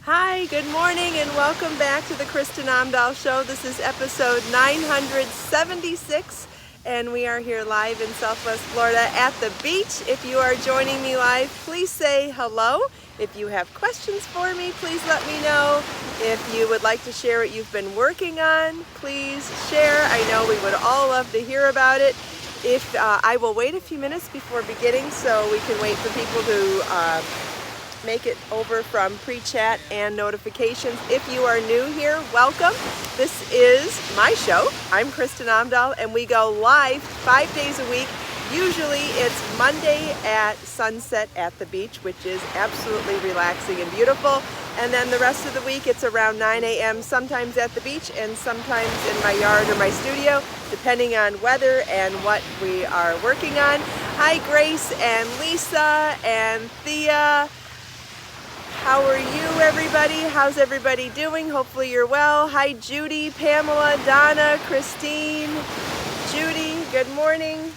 Hi, good morning, and welcome back to the Kristin Omdahl Show. This is episode 976, and we are here live in Southwest Florida at the beach. If you are joining me live, please say hello. If you have questions for me, please let me know. If you would like to share what you've been working on, please share. I know we would all love to hear about it. I will wait a few minutes before beginning so we can wait for people to make it over from pre-chat and notifications. If you are new here, welcome. This is my show. I'm Kristin Omdahl, and we go live 5 days a week. Usually it's Monday at sunset at the beach, which is absolutely relaxing and beautiful. And then the rest of the week it's around 9 a.m., sometimes at the beach and sometimes in my yard or my studio, depending on weather and what we are working on. Hi Grace and Lisa and Thea. How are you, everybody? How's everybody doing? Hopefully you're well. Hi, Judy, Pamela, Donna, Christine, Judy, good morning.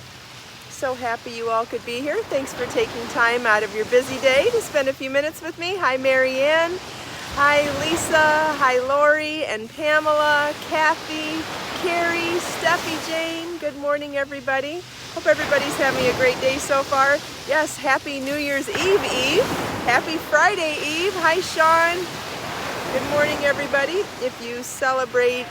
So happy you all could be here. Thanks for taking time out of your busy day to spend a few minutes with me. Hi, Marianne. Hi, Lisa. Hi, Lori and Pamela, Kathy, Carrie, Steffi, Jane. Good morning, everybody. Hope everybody's having a great day so far. Yes, happy New Year's Eve. Happy Friday Eve. Hi, Sean. Good morning, everybody. If you celebrate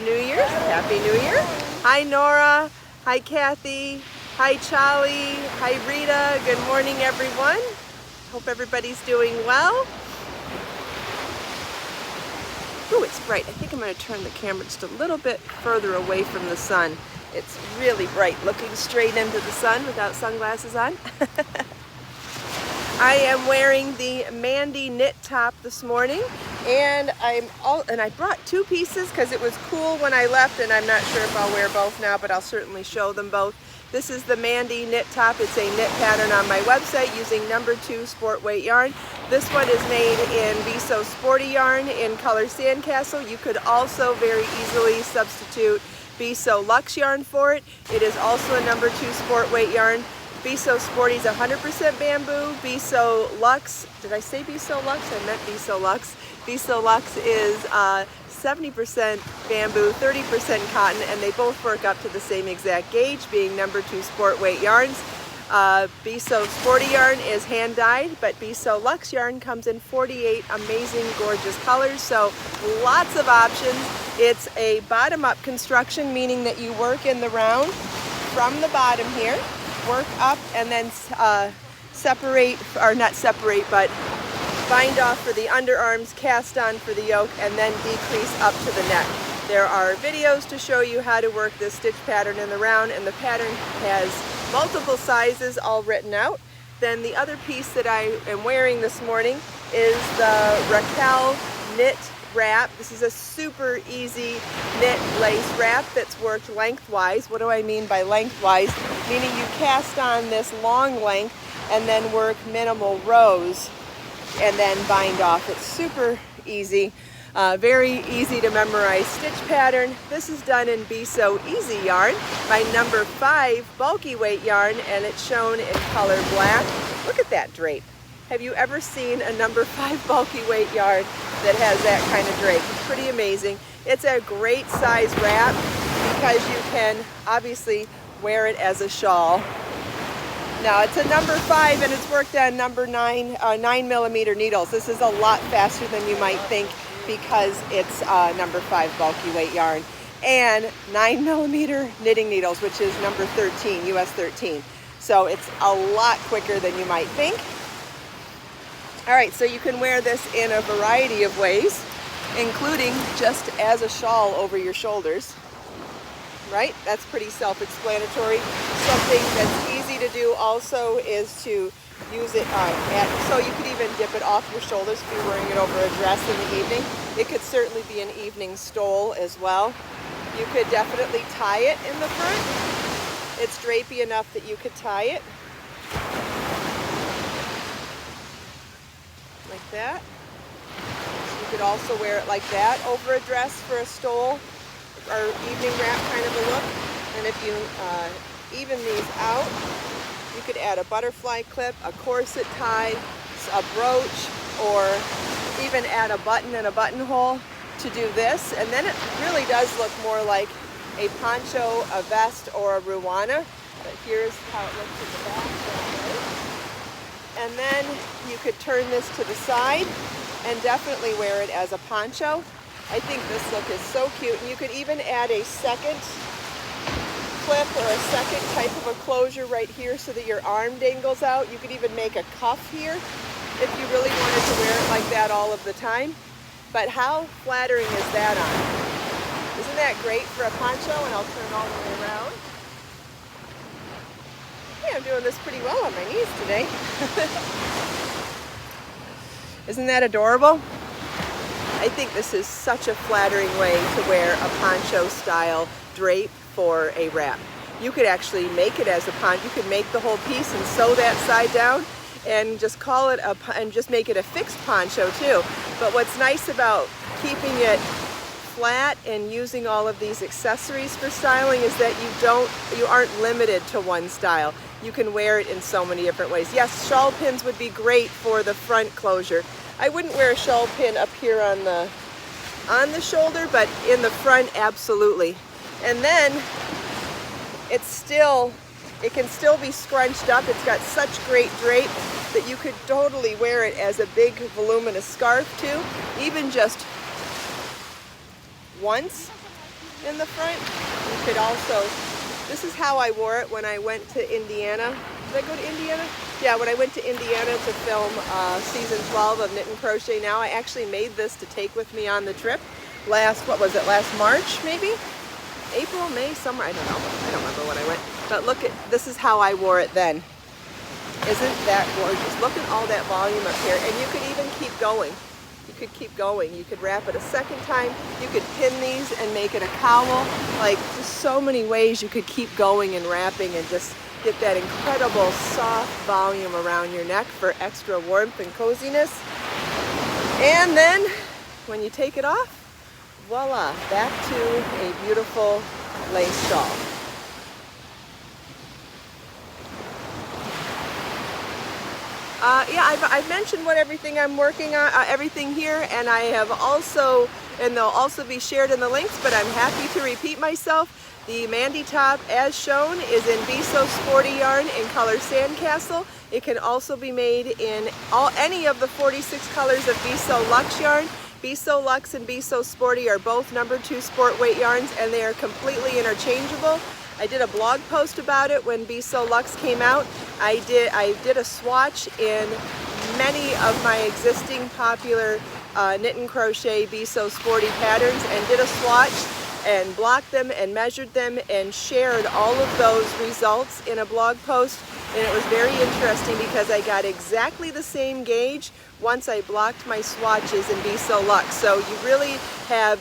New Year's, Happy New Year. Hi, Nora. Hi, Kathy. Hi, Charlie. Hi, Rita. Good morning, everyone. Hope everybody's doing well. Ooh, it's bright. I think I'm going to turn the camera just a little bit further away from the sun. It's really bright looking straight into the sun without sunglasses on. I am wearing the Mandy knit top this morning, and I brought two pieces because it was cool when I left, and I'm not sure if I'll wear both now, but I'll certainly show them both. This is the Mandy knit top. It's a knit pattern on my website using number 2 sport weight yarn. This one is made in Be So Sporty yarn in color Sandcastle. You could also very easily substitute Be So Luxe yarn for it. It is also a number 2 sport weight yarn. Be So Sporty is 100% bamboo. Be So Luxe, did I say Be So Luxe? I meant Be So Luxe. Be So Luxe is 70% bamboo, 30% cotton, and they both work up to the same exact gauge, being number 2 sport weight yarns. Be So Sporty yarn is hand dyed, but Be So Luxe yarn comes in 48 amazing, gorgeous colors, so lots of options. It's a bottom-up construction, meaning that you work in the round from the bottom here, work up, and then separate, or not separate, but bind off for the underarms, cast on for the yoke, and then decrease up to the neck. There are videos to show you how to work this stitch pattern in the round, and the pattern has multiple sizes all written out. Then the other piece that I am wearing this morning is the Raquel knit wrap. This is a super easy knit lace wrap that's worked lengthwise. What do I mean by lengthwise? Meaning you cast on this long length and then work minimal rows and then bind off. It's super easy, very easy to memorize stitch pattern. This is done in Be So Easy yarn, my number 5 bulky weight yarn, and it's shown in color black. Look at that drape. Have you ever seen a number 5 bulky weight yarn that has that kind of drape? It's pretty amazing. It's a great size wrap because you can obviously wear it as a shawl. Now it's a number 5 and it's worked on number 9mm needles. This is a lot faster than you might think because it's number 5 bulky weight yarn. And 9mm knitting needles, which is number 13, US 13. So it's a lot quicker than you might think. All right, so you can wear this in a variety of ways, including just as a shawl over your shoulders. Right? That's pretty self-explanatory. Something that's easy to do also is to use it so you could even dip it off your shoulders if you're wearing it over a dress in the evening. It could certainly be an evening stole as well. You could definitely tie it in the front. It's drapey enough that you could tie it. Like that. You could also wear it like that over a dress for a stole or evening wrap kind of a look. And if you even these out, you could add a butterfly clip, a corset tie, a brooch, or even add a button and a buttonhole to do this, and then it really does look more like a poncho, a vest, or a ruana. But here's how it looks in the back. And then you could turn this to the side and definitely wear it as a poncho. I think this look is so cute. And you could even add a second clip or a second type of a closure right here so that your arm dangles out. You could even make a cuff here if you really wanted to wear it like that all of the time. But how flattering is that on? Isn't that great for a poncho? And I'll turn all the way around. Yeah, I'm doing this pretty well on my knees today. Isn't that adorable? I think this is such a flattering way to wear a poncho style drape for a wrap. You could actually make it as a poncho. You could make the whole piece and sew that side down and just call it and just make it a fixed poncho too. But what's nice about keeping it flat and using all of these accessories for styling is that you aren't limited to one style. You can wear it in so many different ways. Yes, shawl pins would be great for the front closure. I wouldn't wear a shawl pin up here on the shoulder, but in the front, absolutely. And then it can still be scrunched up. It's got such great drape that you could totally wear it as a big voluminous scarf too, even just once in the front. You could also, this is how I wore it when I went to Indiana. Did I go to Indiana? Yeah, when I went to Indiana to film season 12 of Knit and Crochet Now, I actually made this to take with me on the trip last March maybe? April, May, summer, I don't know. I don't remember when I went. But look at, this is how I wore it then. Isn't that gorgeous? Look at all that volume up here. And you could even keep going. You could keep going. You could wrap it a second time. You could pin these and make it a cowl. Like, just so many ways you could keep going and wrapping and just get that incredible soft volume around your neck for extra warmth and coziness. And then when you take it off, voila, back to a beautiful lace shawl. Yeah, I've mentioned what everything I'm working on, everything here, and I have also, and they'll also be shared in the links, but I'm happy to repeat myself. The Mandy top, as shown, is in Be So Sporty yarn in color Sandcastle. It can also be made in any of the 46 colors of Be So Luxe yarn. Be So Luxe and Be So Sporty are both #2 sport weight yarns, and they are completely interchangeable. I did a blog post about it when Be So Luxe came out. I did a swatch in many of my existing popular knit and crochet Be So Sporty patterns, and did a swatch and blocked them and measured them and shared all of those results in a blog post. And it was very interesting because I got exactly the same gauge once I blocked my swatches in Be So Luxe. So you really have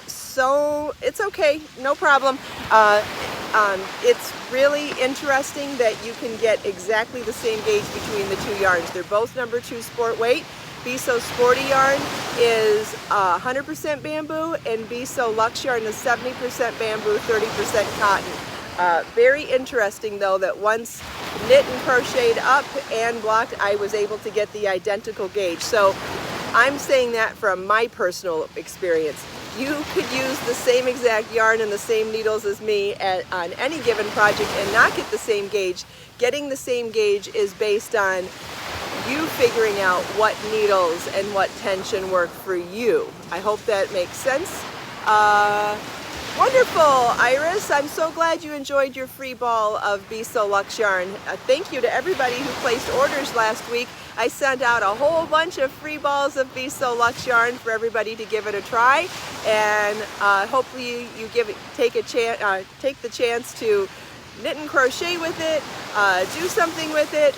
it's okay, no problem. It's really interesting that you can get exactly the same gauge between the two yarns. They're both #2 sport weight. Be So Sporty yarn is 100% bamboo, and Be So Luxe yarn is 70% bamboo, 30% cotton. Very interesting though that once knit and crocheted up and blocked, I was able to get the identical gauge. So I'm saying that from my personal experience. You could use the same exact yarn and the same needles as me on any given project and not get the same gauge. Getting the same gauge is based on you figuring out what needles and what tension work for you. I hope that makes sense. Wonderful, Iris. I'm so glad you enjoyed your free ball of Be So Luxe yarn. Thank you to everybody who placed orders last week. I sent out a whole bunch of free balls of Be So Luxe yarn for everybody to give it a try, and hopefully you take the chance to knit and crochet with it, do something with it,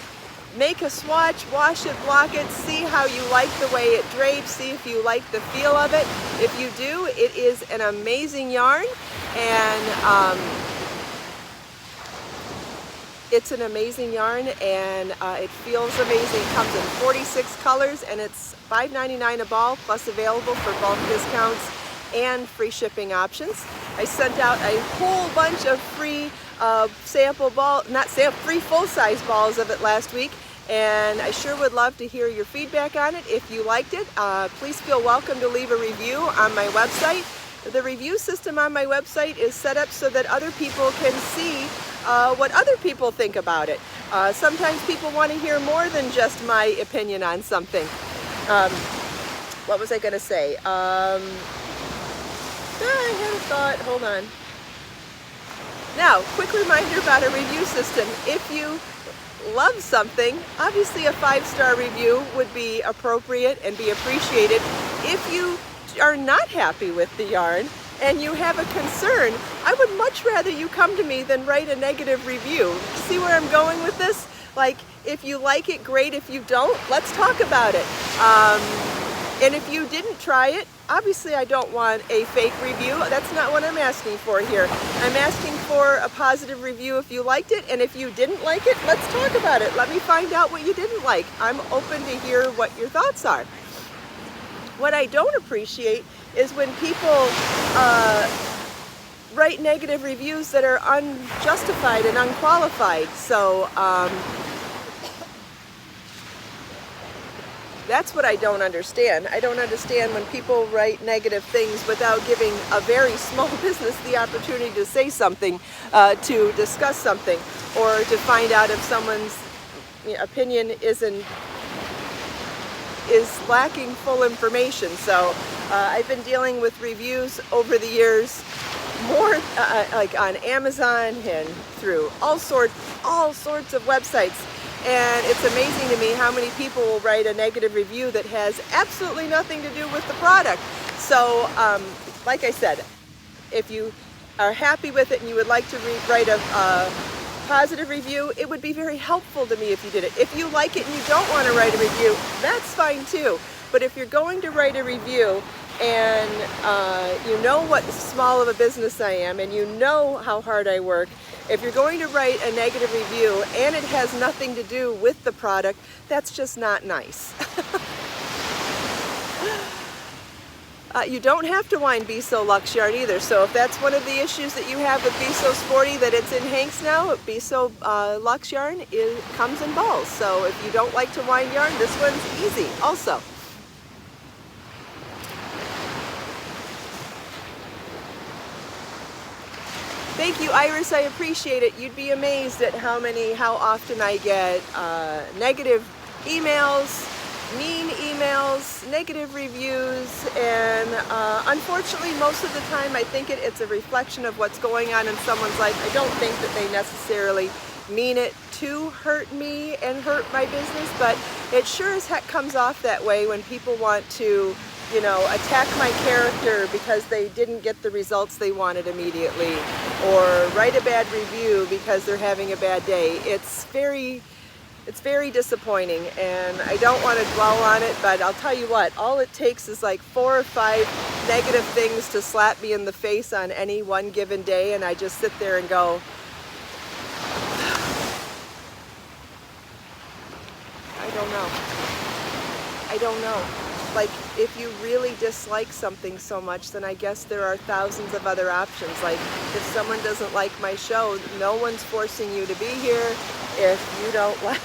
make a swatch, wash it, block it, see how you like the way it drapes, see if you like the feel of it. If you do, it is an amazing yarn, and it's an amazing yarn, and it feels amazing. It comes in 46 colors, and it's $5.99 a ball, plus available for bulk discounts and free shipping options. I sent out a whole bunch of free free full-size balls of it last week, and I sure would love to hear your feedback on it. If you liked it, please feel welcome to leave a review on my website. The review system on my website is set up so that other people can see what other people think about it. Sometimes people want to hear more than just my opinion on something. What was I going to say? I had a thought. Hold on. Now, quick reminder about a review system. If you love something, obviously a 5-star review would be appropriate and be appreciated. If you are not happy with the yarn and you have a concern, I would much rather you come to me than write a negative review. See where I'm going with this? Like, if you like it, great. If you don't, let's talk about it. And if you didn't try it, obviously I don't want a fake review. That's not what I'm asking for here. I'm asking for a positive review if you liked it, and if you didn't like it, let's talk about it. Let me find out what you didn't like. I'm open to hear what your thoughts are. What I don't appreciate is when people write negative reviews that are unjustified and unqualified. So that's what I don't understand. I don't understand when people write negative things without giving a very small business the opportunity to say something, to discuss something, or to find out if someone's opinion is lacking full information. So I've been dealing with reviews over the years, more like on Amazon and through all sorts of websites. And it's amazing to me how many people will write a negative review that has absolutely nothing to do with the product. So, like I said, if you are happy with it and you would like to write a positive review, it would be very helpful to me if you did it. If you like it and you don't want to write a review, that's fine too. But if you're going to write a review and you know what small of a business I am and you know how hard I work, if you're going to write a negative review and it has nothing to do with the product, that's just not nice. You don't have to wind Be So Luxe yarn either, so if that's one of the issues that you have with Be So Sporty, that it's in Hanks now, Be So Luxe yarn comes in balls. So if you don't like to wind yarn, this one's easy also. Thank you, Iris. I appreciate it. You'd be amazed at how often I get negative emails, mean emails, negative reviews, and unfortunately, most of the time, I think it's a reflection of what's going on in someone's life. I don't think that they necessarily mean it to hurt me and hurt my business, but it sure as heck comes off that way when people want to, you know, attack my character because they didn't get the results they wanted immediately, or write a bad review because they're having a bad day. It's very disappointing, and I don't want to dwell on it, but I'll tell you what, all it takes is like 4 or 5 negative things to slap me in the face on any one given day, and I just sit there and go, I don't know. Like, if you really dislike something so much, then I guess there are thousands of other options. Like, if someone doesn't like my show, no one's forcing you to be here. If you don't like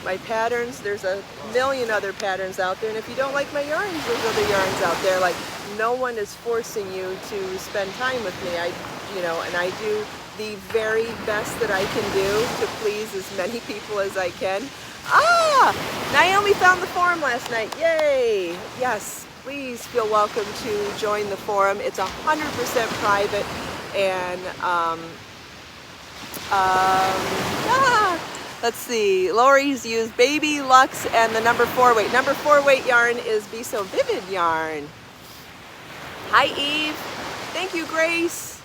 my patterns, there's a million other patterns out there. And if you don't like my yarns, there's other yarns out there. Like, no one is forcing you to spend time with me. And I do the very best that I can do to please as many people as I can. Naomi found the forum last night. Yay! Yes, please feel welcome to join the forum. It's 100% private, and let's see. Lori's used Baby Luxe and the number 4 weight. Number 4 weight yarn is Be So Vivid yarn. Hi, Eve. Thank you, Grace.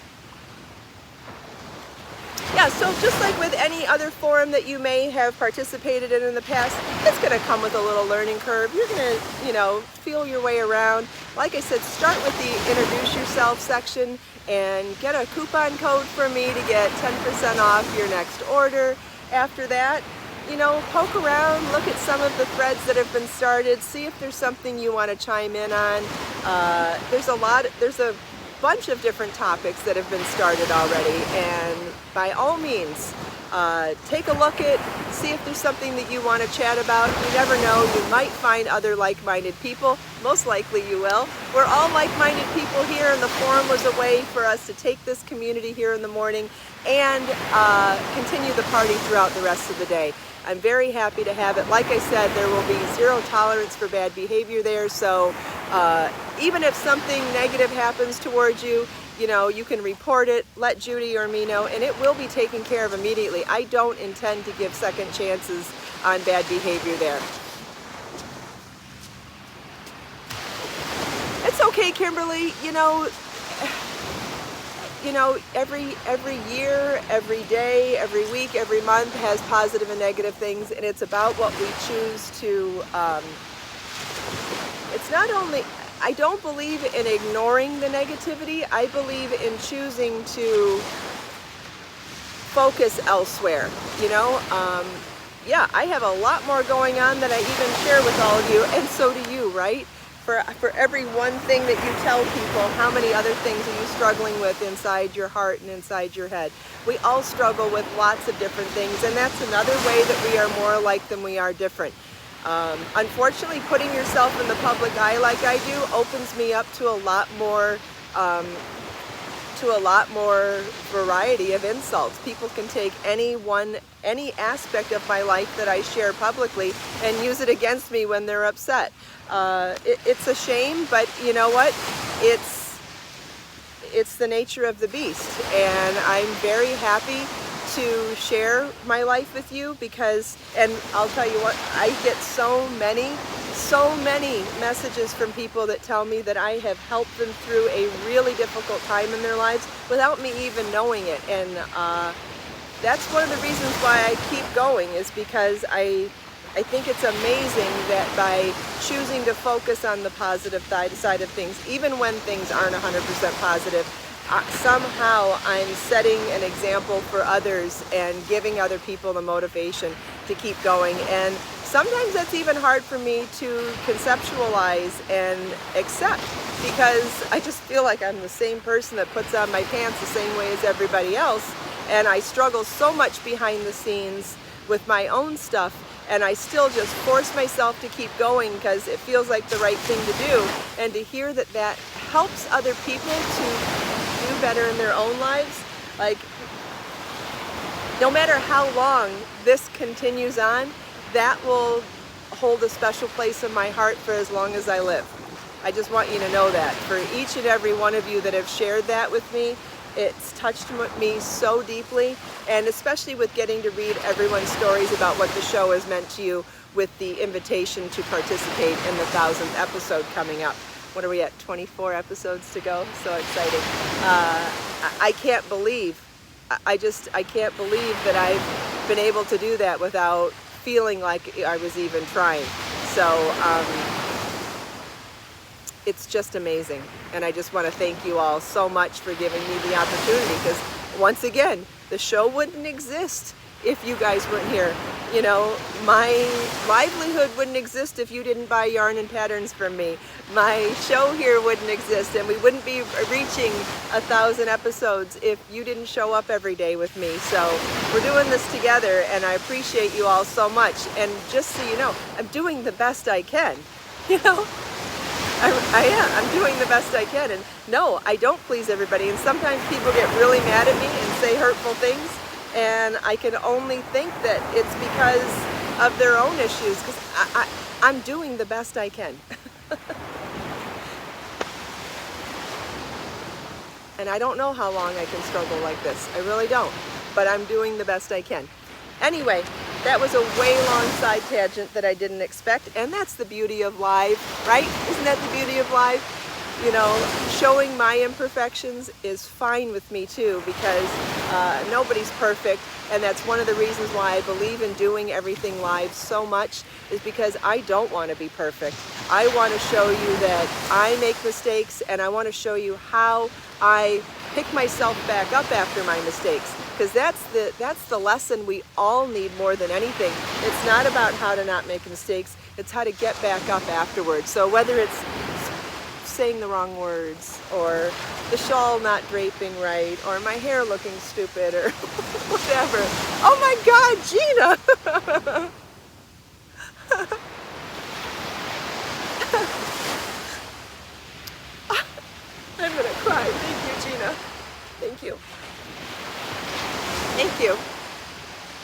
Yeah, so just like with any other forum that you may have participated in the past, it's going to come with a little learning curve. You're going to, feel your way around. Like I said, start with the Introduce Yourself section and get a coupon code from me to get 10% off your next order. After that, poke around, look at some of the threads that have been started, see if there's something you want to chime in on. There's a bunch of different topics that have been started already, and by all means, take a look at, see if there's something that you want to chat about. You never know, you might find other like-minded people. Most likely you will. We're all like-minded people here, and the forum was a way for us to take this community here in the morning and continue the party throughout the rest of the day. I'm very happy to have it. Like I said, there will be zero tolerance for bad behavior there, so even if something negative happens towards you, you know, you can report it, let Judy or me know, and it will be taken care of immediately. I don't intend to give second chances on bad behavior there. It's okay, Kimberly. You know, every year, every day, every week, every month has positive and negative things, and it's about what we choose to, it's not only, I don't believe in ignoring the negativity, I believe in choosing to focus elsewhere, you know? Yeah, I have a lot more going on that I even share with all of you, and so do you, right? For every one thing that you tell people, how many other things are you struggling with inside your heart and inside your head? We all struggle with lots of different things, and that's another way that we are more alike than we are different. Unfortunately, putting yourself in the public eye like I do opens me up to a lot more variety of insults. People can take any aspect of my life that I share publicly and use it against me when they're upset. It's a shame, but you know what? It's the nature of the beast, and I'm very happy to share my life with you because, and I'll tell you what, I get so many messages from people that tell me that I have helped them through a really difficult time in their lives without me even knowing it. And that's one of the reasons why I keep going, is because I think it's amazing that by choosing to focus on the positive side of things, even when things aren't 100% positive, somehow I'm setting an example for others and giving other people the motivation to keep going. And sometimes that's even hard for me to conceptualize and accept, because I just feel like I'm the same person that puts on my pants the same way as everybody else, and I struggle so much behind the scenes with my own stuff, and I still just force myself to keep going because it feels like the right thing to do. And to hear that that helps other people to do better in their own lives, like, no matter how long this continues on, that will hold a special place in my heart for as long as I live. I just want you to know that. For each and every one of you that have shared that with me, it's touched me so deeply, and especially with getting to read everyone's stories about what the show has meant to you with the invitation to participate in the 1000th episode coming up. What are we at? 24 episodes to go? So exciting. I can't believe, I can't believe that I've been able to do that without feeling like I was even trying. So it's just amazing. And I just want to thank you all so much for giving me the opportunity, because once again, the show wouldn't exist if you guys weren't here. You know, my livelihood wouldn't exist if you didn't buy yarn and patterns from me. My show here wouldn't exist, and we wouldn't be reaching 1,000 episodes if you didn't show up every day with me. So we're doing this together, and I appreciate you all so much. And just so you know, I'm doing the best I can, you know? I am. I'm doing the best I can. And no, I don't please everybody. And sometimes people get really mad at me and say hurtful things. And I can only think that it's because of their own issues, because I'm doing the best I can. And I don't know how long I can struggle like this. I really don't. But I'm doing the best I can. Anyway, that was a way long side tangent that I didn't expect, and that's the beauty of live, right? Isn't that the beauty of live? You know, showing my imperfections is fine with me too, because nobody's perfect, and that's one of the reasons why I believe in doing everything live so much, is because I don't want to be perfect. I want to show you that I make mistakes, and I want to show you how I pick myself back up after my mistakes. Because that's the lesson we all need more than anything. It's not about how to not make mistakes, it's how to get back up afterwards. So whether it's saying the wrong words, or the shawl not draping right, or my hair looking stupid, or whatever. Oh my God, Gina! I'm gonna cry. Thank you, Gina. Thank you. Thank you.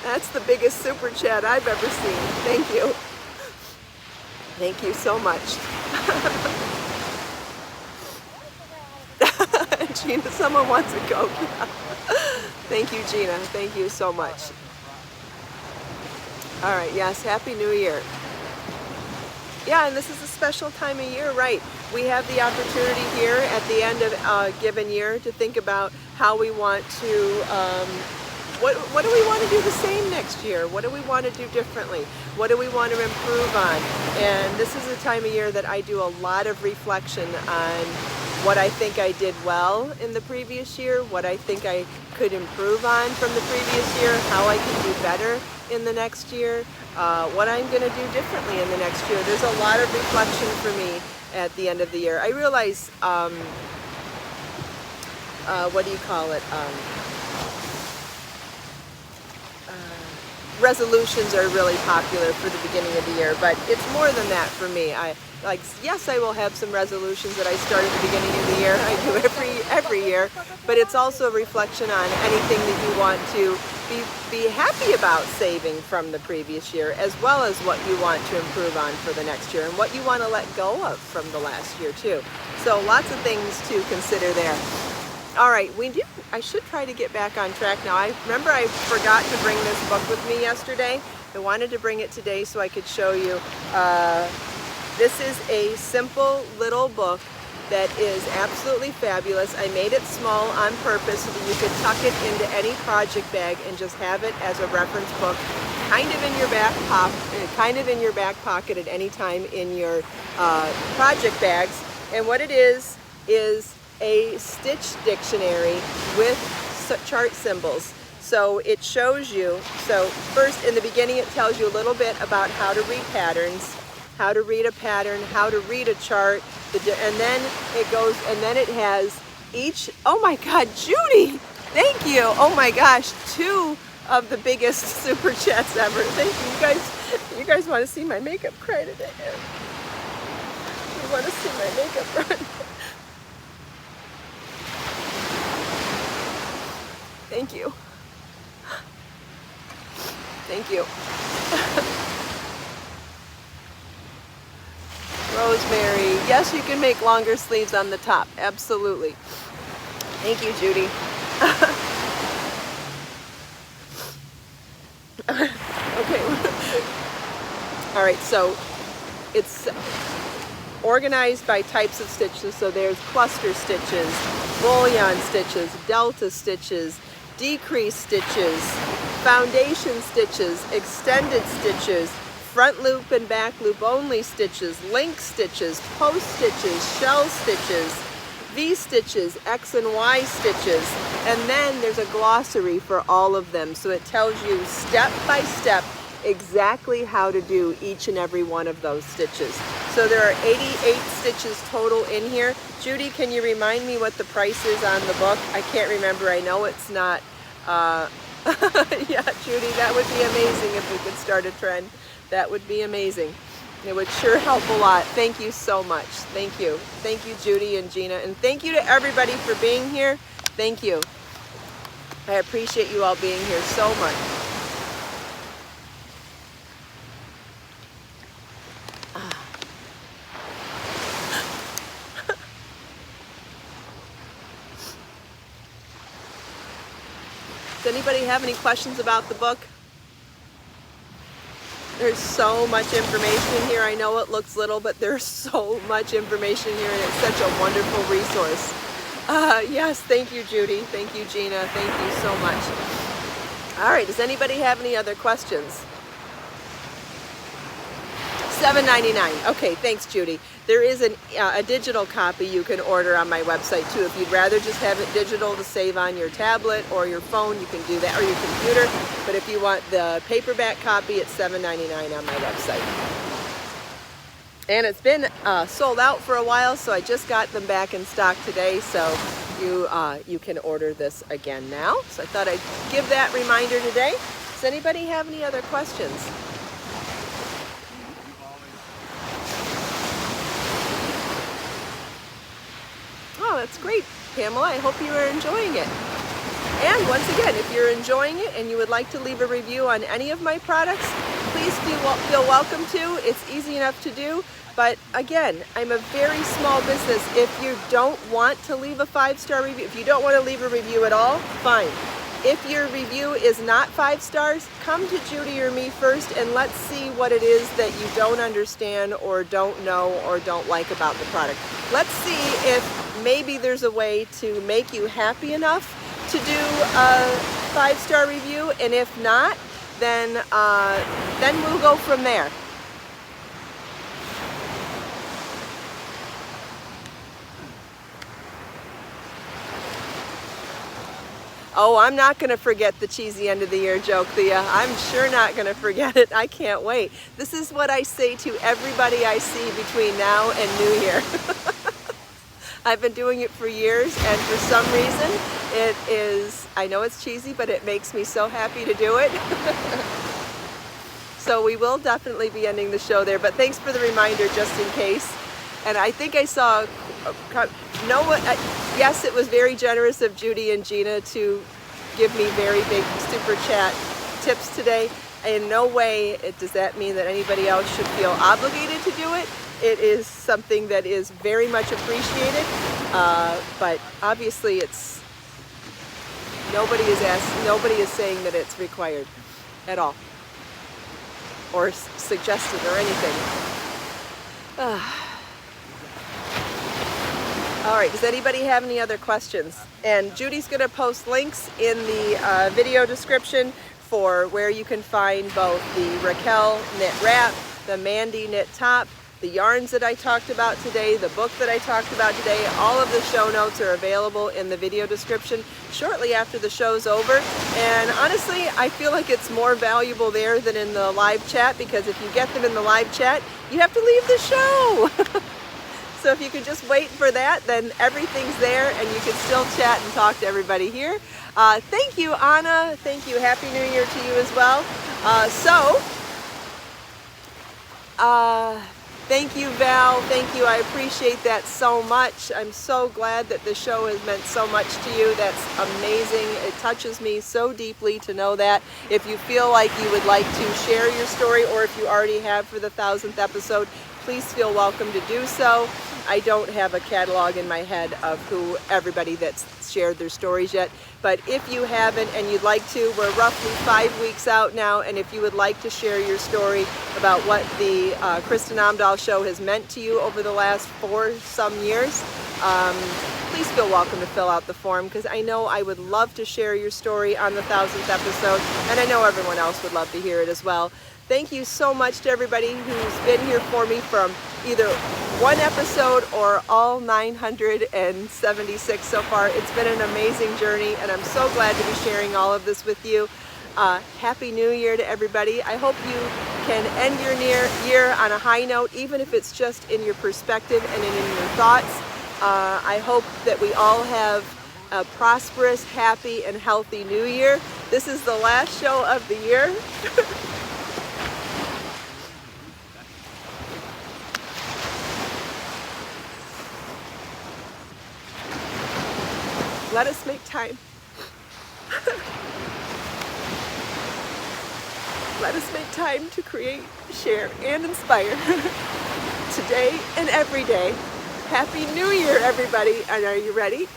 That's the biggest super chat I've ever seen. Thank you. Thank you so much. Gina, someone wants a Coke. Thank you, Gina. Thank you so much. All right, yes, Happy New Year. Yeah, and this is a special time of year, right? We have the opportunity here at the end of a given year to think about how we want to, what do we want to do the same next year? What do we want to do differently? What do we want to improve on? And this is a time of year that I do a lot of reflection on what I think I did well in the previous year, what I think I could improve on from the previous year, how I can do better in the next year, what I'm going to do differently in the next year. There's a lot of reflection for me at the end of the year. I realize, what do you call it? Resolutions are really popular for the beginning of the year, but it's more than that for me. Yes, I will have some resolutions that I start at the beginning of the year. I do every year, but it's also a reflection on anything that you want to be happy about saving from the previous year, as well as what you want to improve on for the next year and what you want to let go of from the last year too. So lots of things to consider there. All right, I should try to get back on track now. I remember I forgot to bring this book with me yesterday. I wanted to bring it today so I could show you. This is a simple little book that is absolutely fabulous. I made it small on purpose so that you could tuck it into any project bag and just have it as a reference book, kind of in your back pocket at any time in your project bags. And what it is a stitch dictionary with chart symbols. So it shows you, so first in the beginning it tells you a little bit about how to read patterns, how to read a pattern, how to read a chart, and then it goes, and then it has each, oh my God, Judy, thank you. Oh my gosh, 2 of the biggest super chats ever. Thank you. You guys want to see my makeup cry today? You want to see my makeup run? Thank you. Thank you. Rosemary, yes, you can make longer sleeves on the top. Absolutely. Thank you, Judy. Okay. All right, so it's organized by types of stitches. So there's cluster stitches, bullion stitches, delta stitches, decrease stitches, foundation stitches, extended stitches, front loop and back loop only stitches, link stitches, post stitches, shell stitches, V stitches, X and Y stitches, and then there's a glossary for all of them. So it tells you step by step exactly how to do each and every one of those stitches. So there are 88 stitches total in here. Judy, can you remind me what the price is on the book? I can't remember. I know it's not. Yeah, Judy, that would be amazing if we could start a trend. That would be amazing. It would sure help a lot. Thank you so much. Thank you. Thank you, Judy and Gina. And thank you to everybody for being here. Thank you. I appreciate you all being here so much. Does anybody have any questions about the book? There's so much information in here. I know it looks little, but there's so much information here, and it's such a wonderful resource. Yes, thank you, Judy. Thank you, Gina. Thank you so much. All right, does anybody have any other questions? $7.99. Okay, thanks, Judy. There is a digital copy you can order on my website too. If you'd rather just have it digital to save on your tablet or your phone, you can do that, or your computer. But if you want the paperback copy, it's $7.99 on my website. And it's been sold out for a while, so I just got them back in stock today, so you can order this again now. So I thought I'd give that reminder today. Does anybody have any other questions? Oh, that's great, Pamela. I hope you are enjoying it. And once again, if you're enjoying it and you would like to leave a review on any of my products, please feel welcome to. It's easy enough to do. But again, I'm a very small business. If you don't want to leave a 5-star review, if you don't want to leave a review at all, fine. If your review is not 5 stars, come to Judy or me first and let's see what it is that you don't understand or don't know or don't like about the product. Let's see if maybe there's a way to make you happy enough to do a 5-star review, and if not, then we'll go from there. Oh, I'm not going to forget the cheesy end of the year joke, Thea. I'm sure not going to forget it. I can't wait. This is what I say to everybody I see between now and New Year. I've been doing it for years, and for some reason, it is, I know it's cheesy, but it makes me so happy to do it. So we will definitely be ending the show there, but thanks for the reminder just in case. And I think I saw, yes, it was very generous of Judy and Gina to give me very big super chat tips today. In no way does that mean that anybody else should feel obligated to do it. It is something that is very much appreciated, but obviously nobody is saying that it's required at all or suggested or anything. All right, does anybody have any other questions? And Judy's going to post links in the video description for where you can find both the Raquel knit wrap, the Mandy knit top, the yarns that I talked about today, the book that I talked about today. All of the show notes are available in the video description shortly after the show's over. And honestly, I feel like it's more valuable there than in the live chat, because if you get them in the live chat, you have to leave the show. So if you could just wait for that, then everything's there and you can still chat and talk to everybody here. Thank you, Anna. Thank you. Happy New Year to you as well. Thank you, Val. Thank you. I appreciate that so much. I'm so glad that the show has meant so much to you. That's amazing. It touches me so deeply to know that. If you feel like you would like to share your story, or if you already have for the 1000th episode, please feel welcome to do so. I don't have a catalog in my head of who everybody that's shared their stories yet, but if you haven't and you'd like to, we're roughly 5 weeks out now, and if you would like to share your story about what the Kristin Omdahl show has meant to you over the last 4 some years, please feel welcome to fill out the form, because I know I would love to share your story on the 1000th episode, and I know everyone else would love to hear it as well. Thank you so much to everybody who's been here for me from either one episode or all 976 so far. It's been an amazing journey, and I'm so glad to be sharing all of this with you. Happy New Year to everybody. I hope you can end your year on a high note, even if it's just in your perspective and in your thoughts. I hope that we all have a prosperous, happy, and healthy New Year. This is the last show of the year. Let us make time. Let us make time to create, share, and inspire today and every day. Happy New Year, everybody. And are you ready?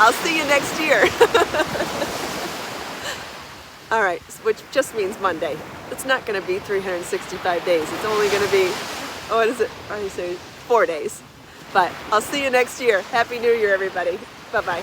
I'll see you next year. All right, which just means Monday. It's not going to be 365 days. It's only going to be, what is it? I say 4 days. But I'll see you next year. Happy New Year, everybody. Bye-bye.